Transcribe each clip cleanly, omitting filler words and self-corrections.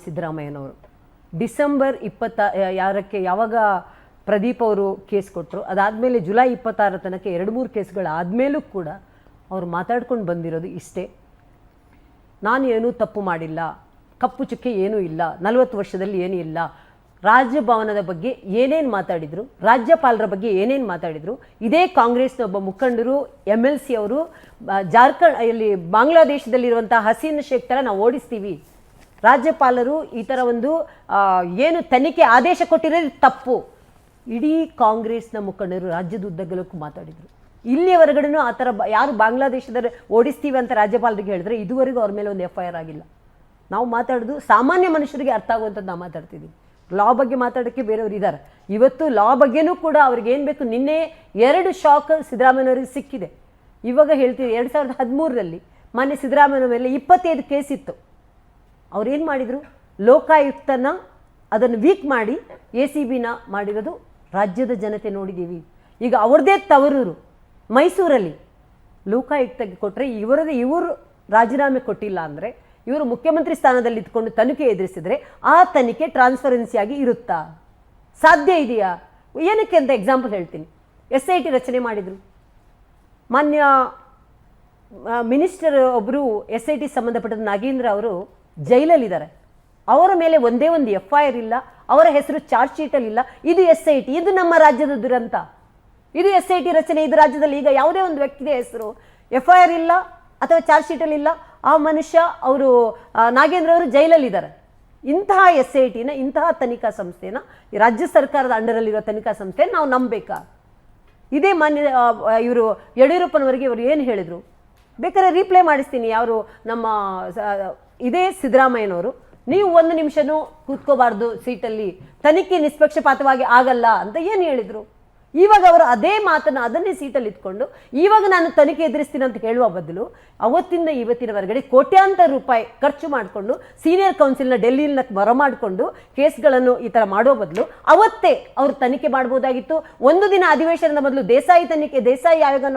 ಸಿದ್ದರಾಮಯ್ಯನವರು ಡಿಸೆಂಬರ್ 20 ಯಾವಾಗ ಪ್ರದೀಪ್ ಅವರು ಕೇಸ್ ಕೊಟ್ಟರು, ಅದಾದಮೇಲೆ ಜುಲೈ 26 ತನಕ 2-3 ಕೇಸ್ಗಳಾದಮೇಲೂ ಕೂಡ ಅವರು ಮಾತಾಡ್ಕೊಂಡು ಬಂದಿರೋದು ಇಷ್ಟೇ. ನಾನು ಏನೂ ತಪ್ಪು ಮಾಡಿಲ್ಲ, ಕಪ್ಪು ಚುಕ್ಕೆ ಏನೂ ಇಲ್ಲ, 40 ವರ್ಷದಲ್ಲಿ ಏನೂ ಇಲ್ಲ. ರಾಜಭವನದ ಬಗ್ಗೆ ಏನೇನು ಮಾತಾಡಿದರು, ರಾಜ್ಯಪಾಲರ ಬಗ್ಗೆ ಏನೇನು ಮಾತಾಡಿದರು, ಇದೇ ಕಾಂಗ್ರೆಸ್ನ ಒಬ್ಬ ಮುಖಂಡರು MLC ಅವರು ಜಾರ್ಖಂಡ್ ಇಲ್ಲಿ ಬಾಂಗ್ಲಾದೇಶದಲ್ಲಿರುವಂಥ ಹಸೀನ್ ಶೇಖ್ ಥರ ನಾವು ಓಡಿಸ್ತೀವಿ, ರಾಜ್ಯಪಾಲರು ಈ ಥರ ಒಂದು ಏನು ತನಿಖೆ ಆದೇಶ ಕೊಟ್ಟಿರೋದು ತಪ್ಪು, ಇಡೀ ಕಾಂಗ್ರೆಸ್ನ ಮುಖಂಡರು ರಾಜ್ಯದ ಉದ್ದಗಲಕ್ಕೂ ಮಾತಾಡಿದರು. ಇಲ್ಲಿಯವರೆಗೂ ಆ ಥರ ಯಾರು ಬಾಂಗ್ಲಾದೇಶದಲ್ಲಿ ಓಡಿಸ್ತೀವಿ ಅಂತ ರಾಜ್ಯಪಾಲರಿಗೆ ಹೇಳಿದ್ರೆ ಇದುವರೆಗೂ ಅವ್ರ ಮೇಲೆ ಒಂದು FIR ಆಗಿಲ್ಲ. ನಾವು ಮಾತಾಡೋದು ಸಾಮಾನ್ಯ ಮನುಷ್ಯರಿಗೆ ಅರ್ಥ ಆಗುವಂಥದ್ದು ನಾವು ಮಾತಾಡ್ತಿದ್ದೀವಿ. ಲಾ ಬಗ್ಗೆ ಮಾತಾಡೋಕ್ಕೆ ಬೇರೆಯವರು ಇದ್ದಾರೆ. ಇವತ್ತು ಲಾ ಬಗ್ಗೆನೂ ಕೂಡ ಅವ್ರಿಗೆ ಏನು ಬೇಕು, ನಿನ್ನೆ 2 ಶಾಕ್ ಸಿದ್ದರಾಮಯ್ಯನವರಿಗೆ ಸಿಕ್ಕಿದೆ. ಇವಾಗ ಹೇಳ್ತೀವಿ 2013ರಲ್ಲಿ ಮಾನ್ಯ ಸಿದ್ದರಾಮಯ್ಯನ ಮೇಲೆ 25 ಕೇಸ್ ಇತ್ತು. ಅವ್ರೇನು ಮಾಡಿದರು, ಲೋಕಾಯುಕ್ತನ ಅದನ್ನು ವೀಕ್ ಮಾಡಿ ACBನ ಮಾಡಿರೋದು ರಾಜ್ಯದ ಜನತೆ ನೋಡಿದ್ದೀವಿ. ಈಗ ಅವ್ರದ್ದೇ ತವರೂರು ಮೈಸೂರಲ್ಲಿ ಲೋಕಾಯುಕ್ತಗೆ ಕೊಟ್ಟರೆ ಇವರು ರಾಜೀನಾಮೆ ಕೊಟ್ಟಿಲ್ಲ ಅಂದರೆ ಇವರು ಮುಖ್ಯಮಂತ್ರಿ ಸ್ಥಾನದಲ್ಲಿ ಇದ್ಕೊಂಡು ತನಿಖೆ ಎದುರಿಸಿದರೆ ಆ ತನಿಖೆ ಟ್ರಾನ್ಸ್ಪರೆನ್ಸಿಯಾಗಿ ಇರುತ್ತಾ? ಸಾಧ್ಯ ಇದೆಯಾ? ಏನಕ್ಕೆ ಅಂತ ಎಕ್ಸಾಂಪಲ್ ಹೇಳ್ತೀನಿ. SIT ರಚನೆ ಮಾಡಿದರು. ಮಾನ್ಯ ಮಿನಿಸ್ಟರ್ ಒಬ್ಬರು SIT ಸಂಬಂಧಪಟ್ಟ ನಾಗೇಂದ್ರ ಅವರು ಜೈಲಲ್ಲಿದ್ದಾರೆ. ಅವರ ಮೇಲೆ ಒಂದೇ ಒಂದು FIR ಇಲ್ಲ, ಅವರ ಹೆಸರು ಚಾರ್ಜ್ ಶೀಟಲ್ಲಿ ಇಲ್ಲ. ಇದು SIT, ಇದು ನಮ್ಮ ರಾಜ್ಯದ ದುರಂತ. ಇದು SIT ರಚನೆ. ಇದು ರಾಜ್ಯದಲ್ಲಿ ಈಗ ಯಾವುದೇ ಒಂದು ವ್ಯಕ್ತಿಯ ಹೆಸರು FIR ಇಲ್ಲ ಅಥವಾ ಚಾರ್ಜ್ ಶೀಟಲ್ಲಿ ಇಲ್ಲ, ಆ ಮನುಷ್ಯ ಅವರು ನಾಗೇಂದ್ರ ಅವರು ಜೈಲಲ್ಲಿದ್ದಾರೆ. ಇಂತಹ SITನ ಇಂತಹ ತನಿಖಾ ಸಂಸ್ಥೆನ ರಾಜ್ಯ ಸರ್ಕಾರದ ಅಂಡರಲ್ಲಿರೋ ತನಿಖಾ ಸಂಸ್ಥೆ ನಾವು ನಂಬಬೇಕಾ? ಇದೇ ಮಾನ್ಯ ಇವರು ಯಡಿಯೂರಪ್ಪನವರಿಗೆ ಇವರು ಏನು ಹೇಳಿದರು ಬೇಕಾದ್ರೆ ರೀಪ್ಲೇ ಮಾಡಿಸ್ತೀನಿ. ಯಾರು ನಮ್ಮ ಇದೇ ಸಿದ್ದರಾಮಯ್ಯನವರು, ನೀವು 1 ನಿಮಿಷನೂ ಕೂತ್ಕೋಬಾರ್ದು ಸೀಟಲ್ಲಿ, ತನಿಖೆ ನಿಷ್ಪಕ್ಷಪಾತವಾಗಿ ಆಗಲ್ಲ ಅಂತ ಏನು ಹೇಳಿದರು. ಇವಾಗ ಅವರು ಅದೇ ಮಾತನ್ನು ಅದನ್ನೇ ಸೀಟಲ್ಲಿ ಇಟ್ಕೊಂಡು ಇವಾಗ ನಾನು ತನಿಖೆ ಎದುರಿಸ್ತೀನಿ ಅಂತ ಹೇಳುವ ಬದಲು ಅವತ್ತಿಂದ ಇವತ್ತಿನವರೆಗಡೆ ಕೋಟ್ಯಾಂತರ ರೂಪಾಯಿ ಖರ್ಚು ಮಾಡಿಕೊಂಡು ಸೀನಿಯರ್ ಕೌನ್ಸಿಲ್ನ ಡೆಲ್ಲಿನ ಬರಮಾಡಿಕೊಂಡು ಕೇಸ್ಗಳನ್ನು ಈ ಥರ ಮಾಡೋ ಬದಲು ಅವತ್ತೇ ಅವರು ತನಿಖೆ ಮಾಡ್ಬೋದಾಗಿತ್ತು. ಒಂದು ದಿನ ಅಧಿವೇಶನದ ಮೊದಲು ದೇಸಾಯಿ ಆಯೋಗನ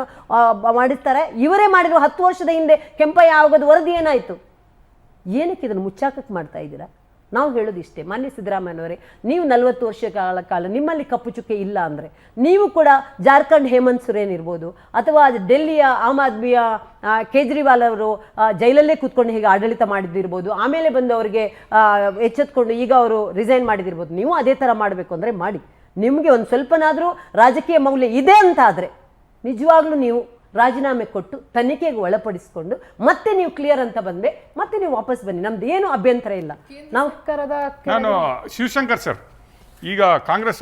ಮಾಡಿರ್ತಾರೆ. ಇವರೇ ಮಾಡಿರುವ 10 ವರ್ಷದ ಹಿಂದೆ ಕೆಂಪಯ್ಯ ಆಯೋಗದ ವರದಿ ಏನಾಯಿತು? ಏನಕ್ಕೆ ಇದನ್ನು ಮುಚ್ಚಾಕಕ್ಕೆ ಮಾಡ್ತಾ ಇದ್ದೀರಾ? ನಾವು ಹೇಳೋದು ಇಷ್ಟೇ, ಮಾನ್ಯ ಸಿದ್ದರಾಮಯ್ಯನವರೇ, ನೀವು 40 ವರ್ಷಗಳ ಕಾಲ ನಿಮ್ಮಲ್ಲಿ ಕಪ್ಪು ಚುಕ್ಕೆ ಇಲ್ಲ ಅಂದರೆ ನೀವು ಕೂಡ ಜಾರ್ಖಂಡ್ ಹೇಮಂತ್ ಸೊರೇನ್ ಇರ್ಬೋದು, ಅಥವಾ ಡೆಲ್ಲಿಯ ಆಮ್ ಆದ್ಮಿಯ ಕೇಜ್ರಿವಾಲ್ ಅವರು ಜೈಲಲ್ಲೇ ಕೂತ್ಕೊಂಡು ಹೀಗೆ ಆಡಳಿತ ಮಾಡಿದ್ದಿರ್ಬೋದು, ಆಮೇಲೆ ಬಂದು ಅವರಿಗೆ ಎಚ್ಚೆತ್ಕೊಂಡು ಈಗ ಅವರು ರಿಸೈನ್ ಮಾಡಿದಿರ್ಬೋದು. ನೀವು ಅದೇ ಥರ ಮಾಡಬೇಕು ಅಂದರೆ ಮಾಡಿ. ನಿಮಗೆ ಒಂದು ಸ್ವಲ್ಪನಾದರೂ ರಾಜಕೀಯ ಮೌಲ್ಯ ಇದೆ ಅಂತ ಆದರೆ ನಿಜವಾಗ್ಲೂ ನೀವು ರಾಜೀನಾಮೆ ಕೊಟ್ಟು ತನಿಖೆಗೆ ಒಳಪಡಿಸಿಕೊಂಡು ಮತ್ತೆ ನೀವು ಕ್ಲಿಯರ್ ಅಂತ ಬಂದರೆ ಮತ್ತೆ ನೀವು ವಾಪಸ್ ಬನ್ನಿ, ನಮ್ದು ಏನು ಅಭ್ಯಂತರ ಇಲ್ಲ. ನಾನು ಶಿವಶಂಕರ್ ಸರ್, ಈಗ ಕಾಂಗ್ರೆಸ್